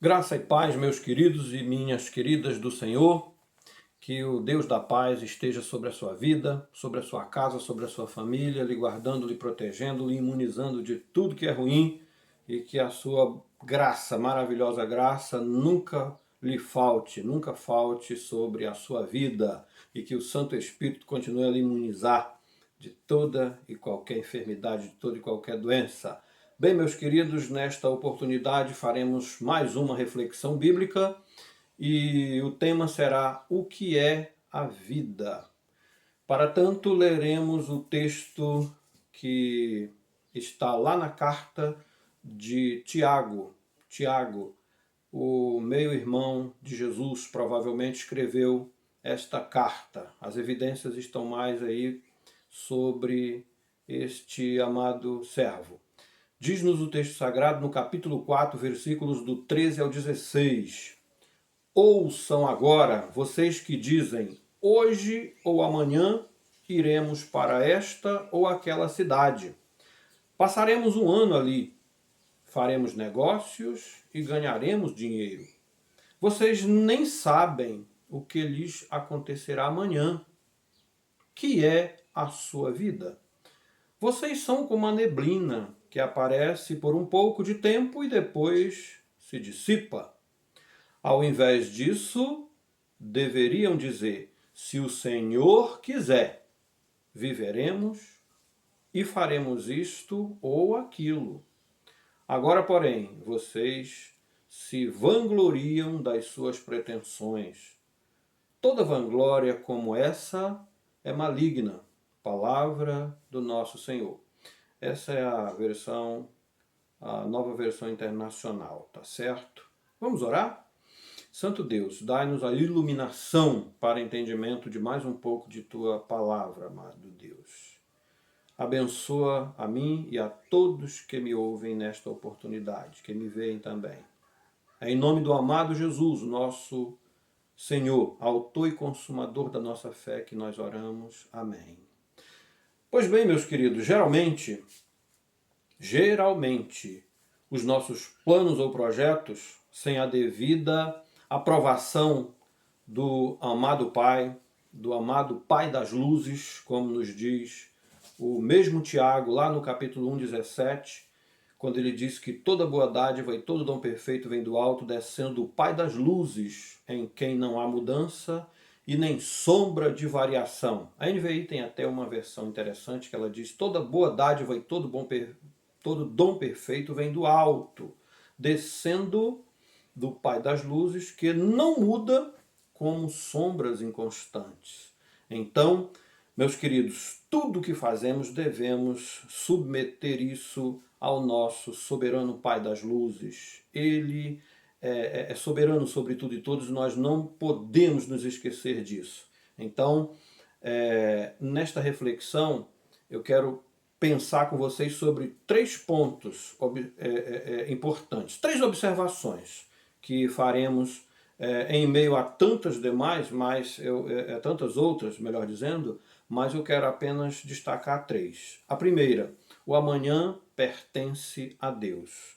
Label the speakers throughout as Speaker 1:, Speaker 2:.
Speaker 1: Graça e paz, meus queridos e minhas queridas do Senhor, que o Deus da paz esteja sobre a sua vida, sobre a sua casa, sobre a sua família, lhe guardando, lhe protegendo, lhe imunizando de tudo que é ruim e que a sua graça, maravilhosa graça, nunca falte sobre a sua vida e que o Santo Espírito continue a lhe imunizar de toda e qualquer enfermidade, de toda e qualquer doença. Bem, meus queridos, nesta oportunidade faremos mais uma reflexão bíblica e o tema será o que é a vida. Para tanto, leremos o texto que está lá na carta de Tiago. Tiago, o meio-irmão de Jesus, provavelmente escreveu esta carta. As evidências estão mais aí sobre este amado servo. Diz-nos o texto sagrado no capítulo 4, versículos do 13 ao 16. Ouçam agora, vocês que dizem, hoje ou amanhã iremos para esta ou aquela cidade. Passaremos um ano ali, faremos negócios e ganharemos dinheiro. Vocês nem sabem o que lhes acontecerá amanhã, que é a sua vida. Vocês são como a neblina que aparece por um pouco de tempo e depois se dissipa. Ao invés disso, deveriam dizer, se o Senhor quiser, viveremos e faremos isto ou aquilo. Agora, porém, vocês se vangloriam das suas pretensões. Toda vanglória como essa é maligna. Palavra do nosso Senhor. Essa é a nova versão internacional, tá certo? Vamos orar? Santo Deus, dai-nos a iluminação para entendimento de mais um pouco de Tua palavra, amado Deus. Abençoa a mim e a todos que me ouvem nesta oportunidade, que me veem também. É em nome do amado Jesus, nosso Senhor, autor e consumador da nossa fé, que nós oramos. Amém. Pois bem, meus queridos, geralmente, os nossos planos ou projetos, sem a devida aprovação do amado Pai das luzes, como nos diz o mesmo Tiago, lá no capítulo 1:17, quando ele diz que toda boa dádiva e todo dom perfeito vem do alto, descendo do Pai das luzes, em quem não há mudança e nem sombra de variação. A NVI tem até uma versão interessante que ela diz: toda boa dádiva e todo dom perfeito vem do alto, descendo do Pai das luzes, que não muda como sombras inconstantes. Então, meus queridos, tudo que fazemos devemos submeter isso ao nosso soberano Pai das luzes. Ele é soberano sobre tudo e todos, e nós não podemos nos esquecer disso. Então, nesta reflexão, eu quero pensar com vocês sobre 3 pontos importantes, 3 observações que faremos em meio a tantas demais, tantas outras, melhor dizendo, mas eu quero apenas destacar 3. A primeira, o amanhã pertence a Deus.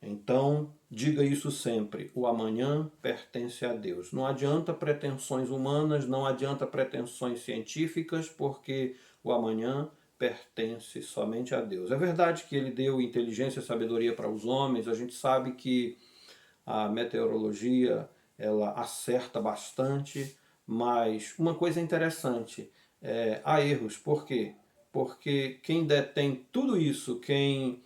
Speaker 1: Então, diga isso sempre, o amanhã pertence a Deus. Não adianta pretensões humanas, não adianta pretensões científicas, porque o amanhã pertence somente a Deus. É verdade que Ele deu inteligência e sabedoria para os homens, a gente sabe que a meteorologia ela acerta bastante, mas uma coisa interessante, há erros. Por quê? Porque quem detém tudo isso, quem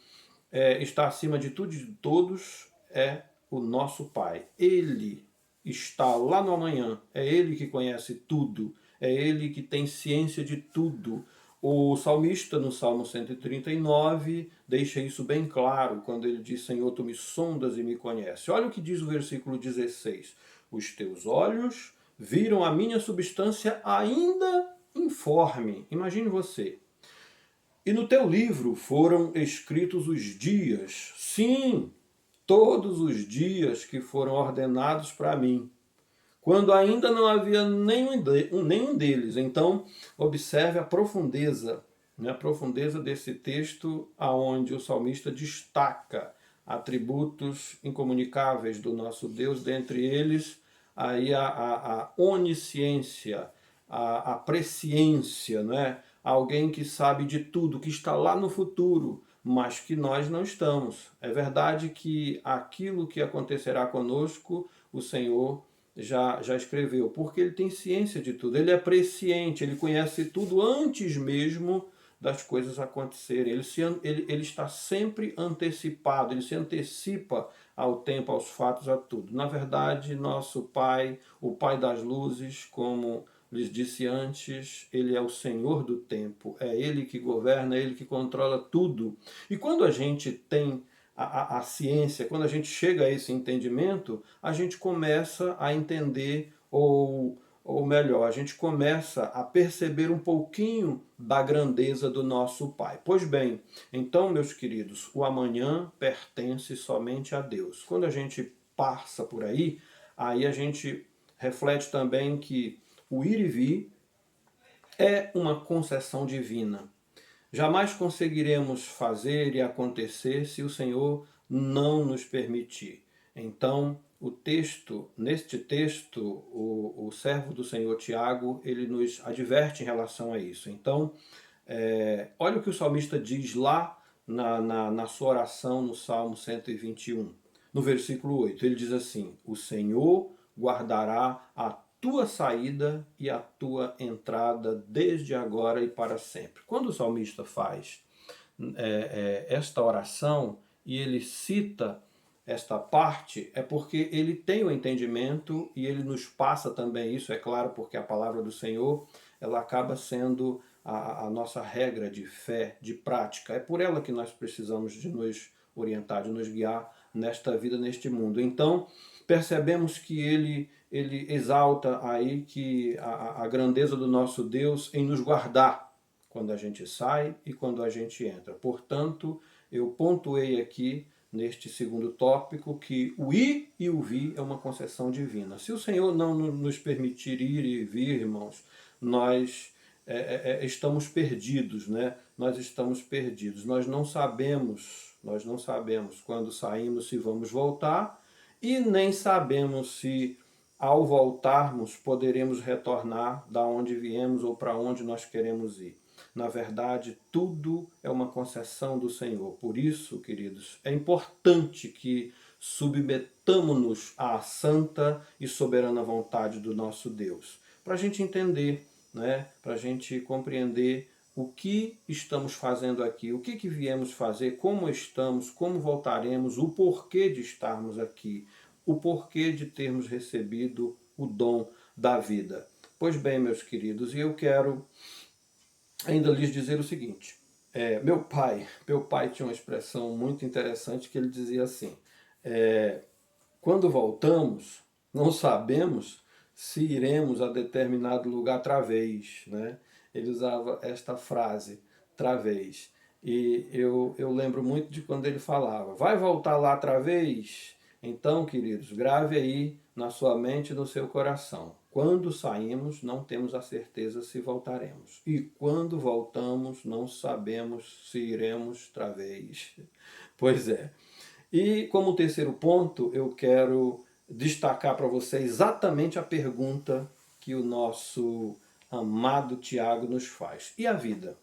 Speaker 1: está acima de tudo e de todos, é o nosso Pai. Ele está lá no amanhã, é Ele que conhece tudo, é Ele que tem ciência de tudo. O salmista, no Salmo 139, deixa isso bem claro, quando ele diz, Senhor, Tu me sondas e me conheces. Olha o que diz o versículo 16. Os Teus olhos viram a minha substância ainda informe. Imagine você. E no Teu livro foram escritos os dias, sim, todos os dias que foram ordenados para mim, quando ainda não havia nenhum deles. Então, observe a profundeza, né, a profundeza desse texto, aonde o salmista destaca atributos incomunicáveis do nosso Deus, dentre eles aí a onisciência, a presciência, não é? Alguém que sabe de tudo, que está lá no futuro, mas que nós não estamos. É verdade que aquilo que acontecerá conosco, o Senhor já escreveu, porque ele tem ciência de tudo, ele é presciente, ele conhece tudo antes mesmo das coisas acontecerem. Ele está sempre antecipado, ele se antecipa ao tempo, aos fatos, a tudo. Na verdade, nosso Pai, o Pai das luzes, como lhes disse antes, ele é o Senhor do tempo, é ele que governa, é ele que controla tudo. E quando a gente tem a ciência, quando a gente chega a esse entendimento, a gente começa a entender, ou melhor, a gente começa a perceber um pouquinho da grandeza do nosso Pai. Pois bem, então, meus queridos, o amanhã pertence somente a Deus. Quando a gente passa por aí a gente reflete também que o ir e vir é uma concessão divina. Jamais conseguiremos fazer e acontecer se o Senhor não nos permitir. Então, neste texto, o servo do Senhor Tiago, ele nos adverte em relação a isso. Então, olha o que o salmista diz lá na sua oração no Salmo 121, no versículo 8. Ele diz assim: o Senhor guardará a tua saída e a tua entrada desde agora e para sempre. Quando o salmista faz esta oração e ele cita esta parte, é porque ele tem o entendimento e ele nos passa também isso, é claro, porque a palavra do Senhor ela acaba sendo a nossa regra de fé, de prática. É por ela que nós precisamos de nos orientar, de nos guiar nesta vida, neste mundo. Então, percebemos que ele exalta aí que a grandeza do nosso Deus em nos guardar quando a gente sai e quando a gente entra. Portanto, eu pontuei aqui neste segundo tópico que o ir e o vir é uma concessão divina. Se o Senhor não nos permitir ir e vir, irmãos, nós estamos perdidos, né? Nós estamos perdidos. Nós não sabemos quando saímos se vamos voltar e nem sabemos se ao voltarmos poderemos retornar da onde viemos ou para onde nós queremos ir. Na verdade, tudo é uma concessão do Senhor. Por isso, queridos, é importante que submetamos-nos à santa e soberana vontade do nosso Deus, para a gente entender, né? Para a gente compreender o que estamos fazendo aqui, o que viemos fazer, como estamos, como voltaremos, o porquê de estarmos aqui, o porquê de termos recebido o dom da vida. Pois bem, meus queridos, e eu quero ainda lhes dizer o seguinte: meu pai tinha uma expressão muito interessante que ele dizia assim: quando voltamos, não sabemos se iremos a determinado lugar outra vez, né? Ele usava esta frase, outra vez. E eu lembro muito de quando ele falava: vai voltar lá outra vez? Então, queridos, grave aí na sua mente e no seu coração. Quando saímos, não temos a certeza se voltaremos. E quando voltamos, não sabemos se iremos outra vez. Pois é. E como terceiro ponto, eu quero destacar para você exatamente a pergunta que o nosso amado Tiago nos faz. E a vida?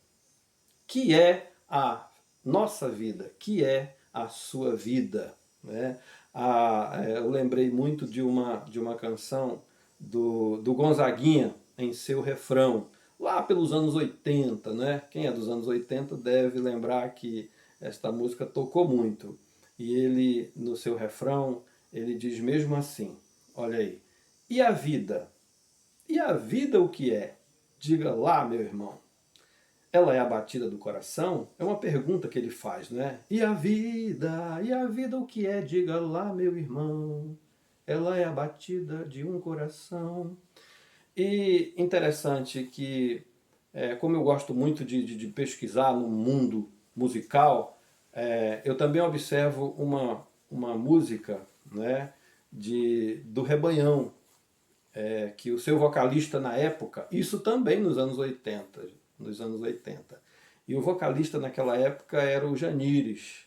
Speaker 1: Que é a nossa vida? Que é a sua vida? Né? Eu lembrei muito de uma canção do Gonzaguinha em seu refrão, lá pelos anos 80, né? Quem é dos anos 80 deve lembrar que esta música tocou muito. E ele, no seu refrão, ele diz mesmo assim, olha aí: e a vida? E a vida o que é? Diga lá, meu irmão. Ela é a batida do coração? É uma pergunta que ele faz, né? E a vida? E a vida o que é? Diga lá, meu irmão. Ela é a batida de um coração. E interessante que, como eu gosto muito de pesquisar no mundo musical, eu também observo uma música, né, do Rebanhão, que o seu vocalista na época, isso também nos anos 80, e o vocalista naquela época era o Janires.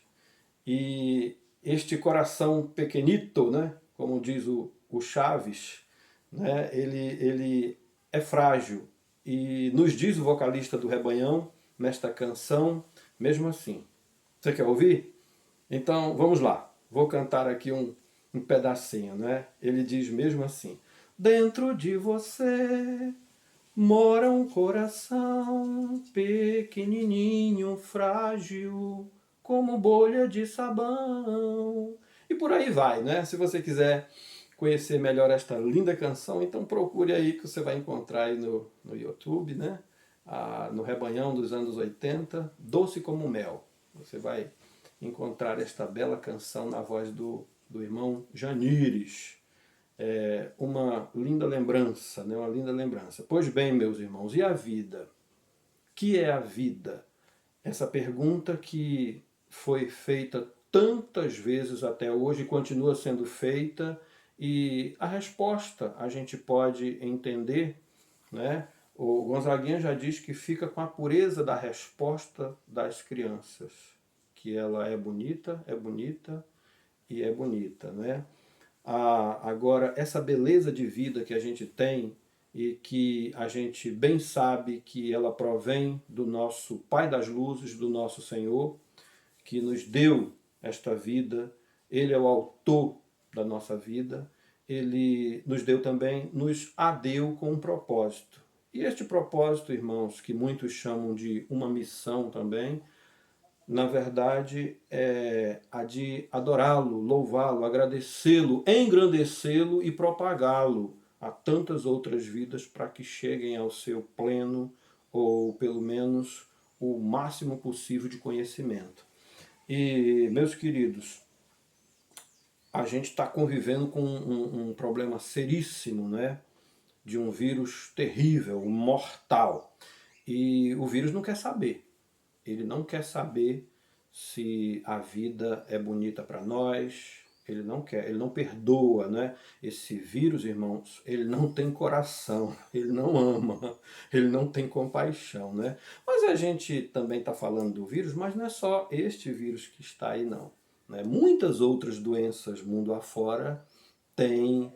Speaker 1: E este coração pequenito, né, como diz o Chaves, né, ele é frágil. E nos diz o vocalista do Rebanhão, nesta canção, mesmo assim. Você quer ouvir? Então, vamos lá. Vou cantar aqui um pedacinho, né? Ele diz mesmo assim: dentro de você mora um coração pequenininho, frágil, como bolha de sabão. E por aí vai, né? Se você quiser conhecer melhor esta linda canção, então procure aí que você vai encontrar aí no YouTube, né? No Rebanhão dos anos 80, Doce como Mel. Você vai encontrar esta bela canção na voz do irmão Janires. É uma linda lembrança, né? Uma linda lembrança. Pois bem, meus irmãos, e a vida? Que é a vida? Essa pergunta que foi feita tantas vezes até hoje, continua sendo feita, e a resposta a gente pode entender, né? O Gonzaguinha já diz que fica com a pureza da resposta das crianças, que ela é bonita e é bonita, né? Agora, essa beleza de vida que a gente tem e que a gente bem sabe que ela provém do nosso Pai das Luzes, do nosso Senhor, que nos deu esta vida, Ele é o autor da nossa vida, Ele nos deu também, nos a deu com um propósito. E este propósito, irmãos, que muitos chamam de uma missão também, na verdade, é a de adorá-lo, louvá-lo, agradecê-lo, engrandecê-lo e propagá-lo a tantas outras vidas para que cheguem ao seu pleno, ou pelo menos o máximo possível de conhecimento. E, meus queridos, a gente está convivendo com um problema seríssimo, né? De um vírus terrível, mortal. E o vírus não quer saber. Ele não quer saber se a vida é bonita para nós, ele não quer, ele não perdoa, né? Esse vírus, irmãos, ele não tem coração, ele não ama, ele não tem compaixão, né? Mas a gente também está falando do vírus, mas não é só este vírus que está aí, não. Né? Muitas outras doenças mundo afora têm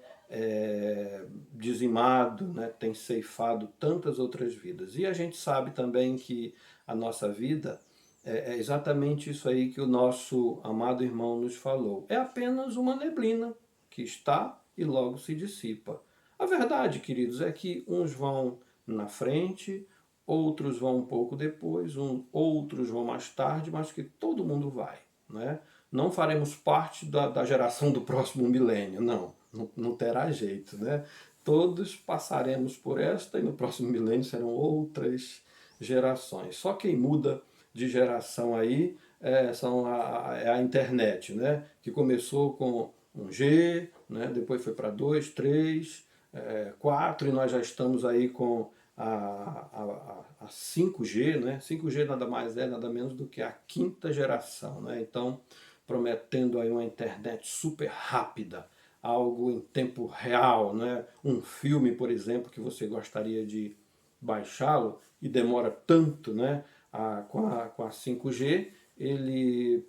Speaker 1: dizimado, né? Têm ceifado tantas outras vidas. E a gente sabe também que a nossa vida é exatamente isso aí que o nosso amado irmão nos falou. É apenas uma neblina que está e logo se dissipa. A verdade, queridos, é que uns vão na frente, outros vão um pouco depois, outros vão mais tarde, mas que todo mundo vai. Né? Não faremos parte da geração do próximo milênio, não terá jeito. Né? Todos passaremos por esta e no próximo milênio serão outras gerações. Só quem muda de geração aí é a internet, né? Que começou com um G, né? Depois foi para 2, 3, 4 e nós já estamos aí com a 5G, né? 5G nada mais é, nada menos do que a quinta geração, né? Então, prometendo aí uma internet super rápida, algo em tempo real, né? Um filme, por exemplo, que você gostaria de baixá-lo e demora tanto, né? Com a 5G, ele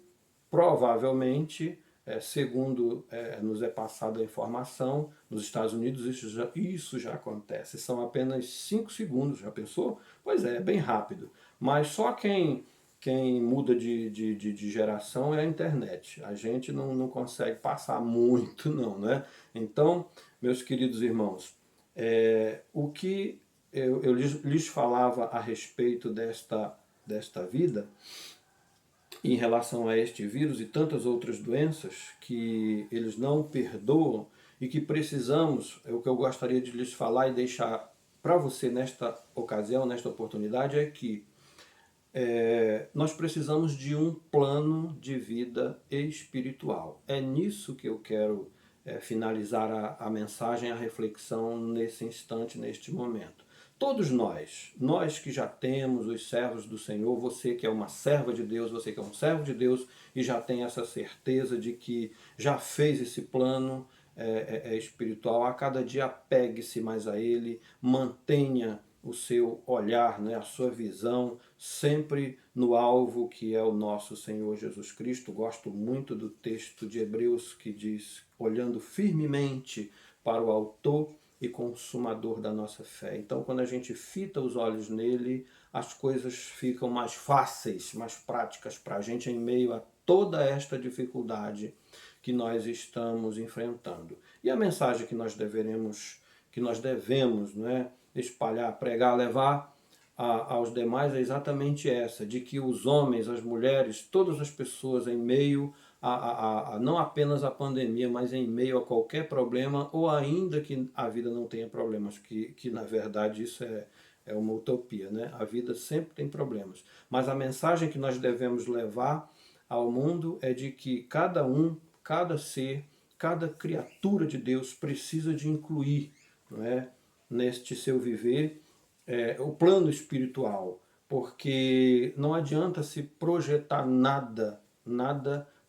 Speaker 1: provavelmente, segundo nos é passada a informação, nos Estados Unidos isso já acontece. São apenas 5 segundos, já pensou? Pois é bem rápido. Mas só quem muda de geração é a internet. A gente não consegue passar muito, não, né? Então, meus queridos irmãos, o que eu lhes falava a respeito desta vida, em relação a este vírus e tantas outras doenças que eles não perdoam e que precisamos, o que eu gostaria de lhes falar e deixar para você nesta ocasião, nesta oportunidade, é que nós precisamos de um plano de vida espiritual. É nisso que eu quero finalizar a mensagem, a reflexão nesse instante, neste momento. Todos nós que já temos os servos do Senhor, você que é uma serva de Deus, você que é um servo de Deus e já tem essa certeza de que já fez esse plano espiritual, a cada dia apegue-se mais a Ele, mantenha o seu olhar, né, a sua visão, sempre no alvo que é o nosso Senhor Jesus Cristo. Gosto muito do texto de Hebreus que diz, olhando firmemente para o autor e consumador da nossa fé. Então, quando a gente fita os olhos nele, as coisas ficam mais fáceis, mais práticas para a gente em meio a toda esta dificuldade que nós estamos enfrentando. E a mensagem que nós devemos, né, espalhar, pregar, levar aos demais é exatamente essa, de que os homens, as mulheres, todas as pessoas em meio a não apenas a pandemia, mas em meio a qualquer problema, ou ainda que a vida não tenha problemas, que na verdade isso é uma utopia, né? A vida sempre tem problemas. Mas a mensagem que nós devemos levar ao mundo é de que cada um, cada ser, cada criatura de Deus precisa de incluir, não é, neste seu viver o plano espiritual, porque não adianta se projetar nada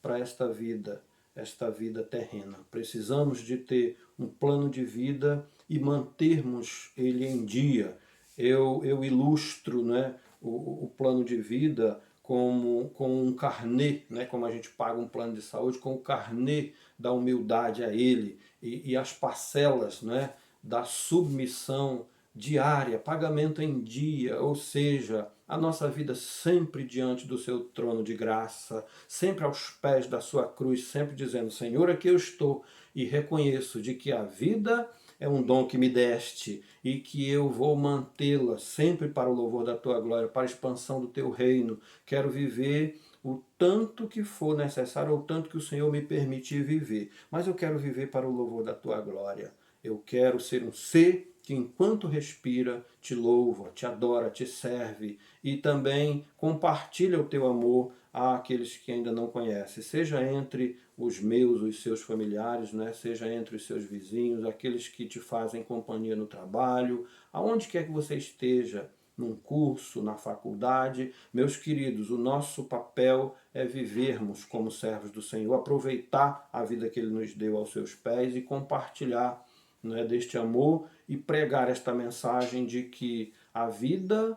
Speaker 1: para esta vida terrena. Precisamos de ter um plano de vida e mantermos ele em dia. Eu ilustro, né, o plano de vida com um carnê, né, como a gente paga um plano de saúde, com o carnê da humildade a ele e as parcelas, né, da submissão diária, pagamento em dia, ou seja, a nossa vida sempre diante do seu trono de graça, sempre aos pés da sua cruz, sempre dizendo, Senhor, aqui eu estou, e reconheço de que a vida é um dom que me deste e que eu vou mantê-la sempre para o louvor da tua glória, para a expansão do teu reino. Quero viver o tanto que for necessário, ou o tanto que o Senhor me permitir viver, mas eu quero viver para o louvor da tua glória. Eu quero ser um ser que enquanto respira te louva, te adora, te serve e também compartilha o teu amor àqueles que ainda não conhecem, seja entre os meus, os seus familiares, né? Seja entre os seus vizinhos, aqueles que te fazem companhia no trabalho, aonde quer que você esteja, num curso, na faculdade. Meus queridos, o nosso papel é vivermos como servos do Senhor, aproveitar a vida que Ele nos deu aos seus pés e compartilhar, né, deste amor e pregar esta mensagem de que a vida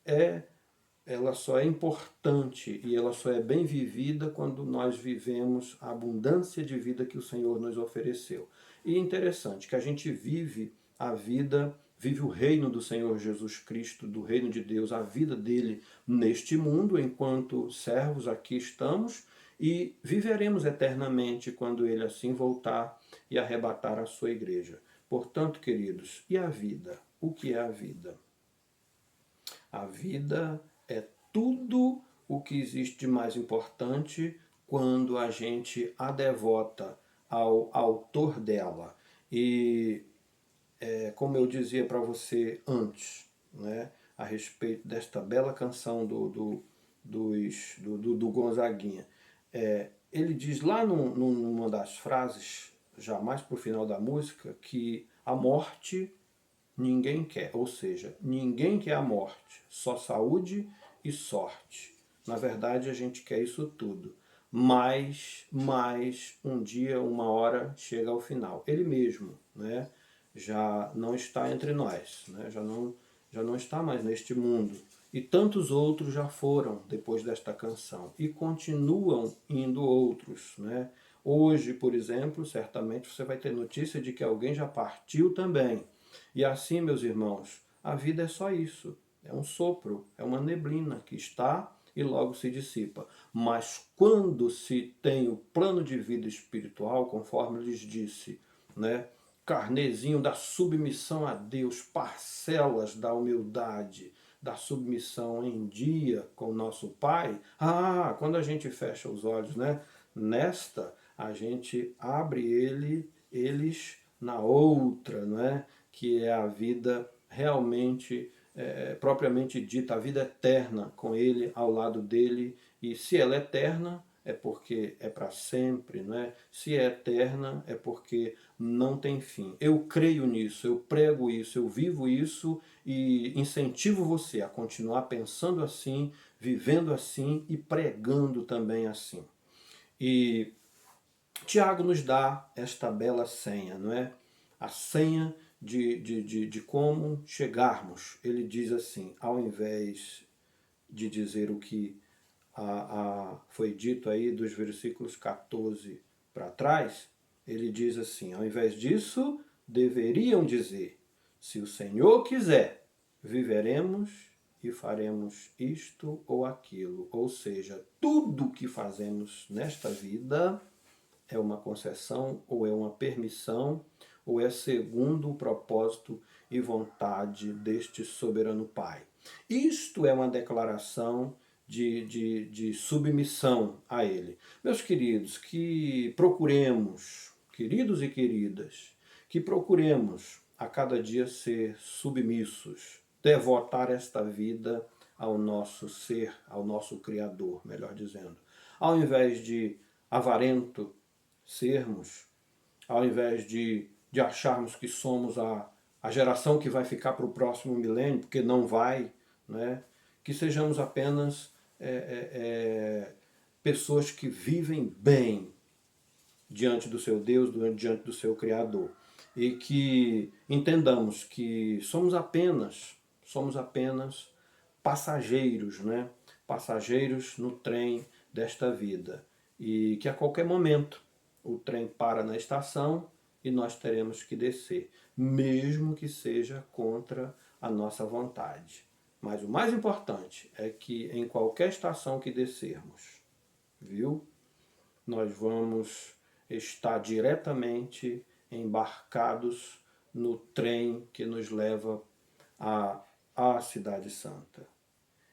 Speaker 1: é ela só é importante e ela só é bem vivida quando nós vivemos a abundância de vida que o Senhor nos ofereceu. E é interessante que a gente vive a vida, vive o reino do Senhor Jesus Cristo, do reino de Deus, a vida dele neste mundo, enquanto servos aqui estamos, e viveremos eternamente quando ele assim voltar e arrebatar a sua igreja. Portanto, queridos, e a vida? O que é a vida? A vida é tudo o que existe de mais importante quando a gente a devota ao autor dela. E como eu dizia para você antes, né, a respeito desta bela canção do Gonzaguinha, ele diz lá numa das frases, já mais para o final da música, que a morte ninguém quer, ou seja, ninguém quer a morte, só saúde e sorte. Na verdade, a gente quer isso tudo. Mas um dia, uma hora, chega ao final. Ele mesmo, né, já não está entre nós, né, já não está mais neste mundo. E tantos outros já foram depois desta canção. E continuam indo outros, né? Hoje, por exemplo, certamente você vai ter notícia de que alguém já partiu também. E assim, meus irmãos, a vida é só isso. É um sopro, é uma neblina que está e logo se dissipa. Mas quando se tem o plano de vida espiritual, conforme eu lhes disse, né? Carnezinho da submissão a Deus, parcelas da humildade, da submissão em dia com o nosso Pai. Ah, quando a gente fecha os olhos, né? Nesta, a gente abre eles na outra, não é? Que é a vida realmente, propriamente dita, a vida eterna com Ele, ao lado dele. E se ela é eterna, é porque é para sempre, não é? Se é eterna, é porque não tem fim. Eu creio nisso, eu prego isso, eu vivo isso e incentivo você a continuar pensando assim, vivendo assim e pregando também assim. E Tiago nos dá esta bela senha, não é? A senha de como chegarmos. Ele diz assim, ao invés de dizer o que foi dito aí dos versículos 14 para trás, ele diz assim, ao invés disso, deveriam dizer, se o Senhor quiser, viveremos e faremos isto ou aquilo. Ou seja, tudo que fazemos nesta vida é uma concessão ou é uma permissão ou é segundo o propósito e vontade deste soberano Pai. Isto é uma declaração de submissão a Ele. Meus queridos, que procuremos, queridos e queridas, que procuremos a cada dia ser submissos, devotar esta vida ao nosso ser, ao nosso Criador, melhor dizendo. Ao invés de avarento sermos, ao invés de acharmos que somos a geração que vai ficar para o próximo milênio, porque não vai, né? Que sejamos apenas pessoas que vivem bem diante do seu Deus, diante do seu Criador. E que entendamos que somos apenas passageiros, né? Passageiros no trem desta vida. E que a qualquer momento o trem para na estação e nós teremos que descer, mesmo que seja contra a nossa vontade. Mas o mais importante é que em qualquer estação que descermos, viu? Nós vamos estar diretamente embarcados no trem que nos leva à Cidade Santa.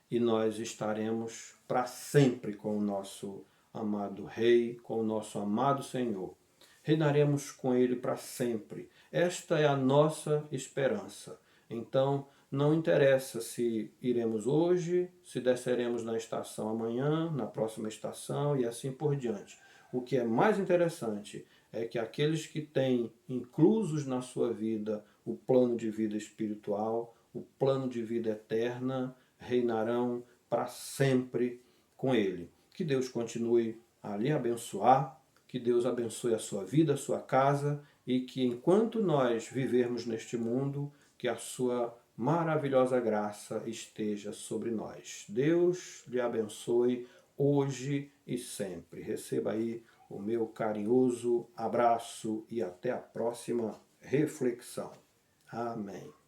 Speaker 1: E nós estaremos para sempre com o nosso amado Rei, com o nosso amado Senhor. Reinaremos com Ele para sempre. Esta é a nossa esperança. Então, não interessa se iremos hoje, se desceremos na estação amanhã, na próxima estação e assim por diante. O que é mais interessante é que aqueles que têm inclusos na sua vida o plano de vida espiritual, o plano de vida eterna, reinarão para sempre com Ele. Que Deus continue a lhe abençoar, que Deus abençoe a sua vida, a sua casa e que enquanto nós vivermos neste mundo, que a sua maravilhosa graça esteja sobre nós. Deus lhe abençoe hoje e sempre. Receba aí o meu carinhoso abraço e até a próxima reflexão. Amém.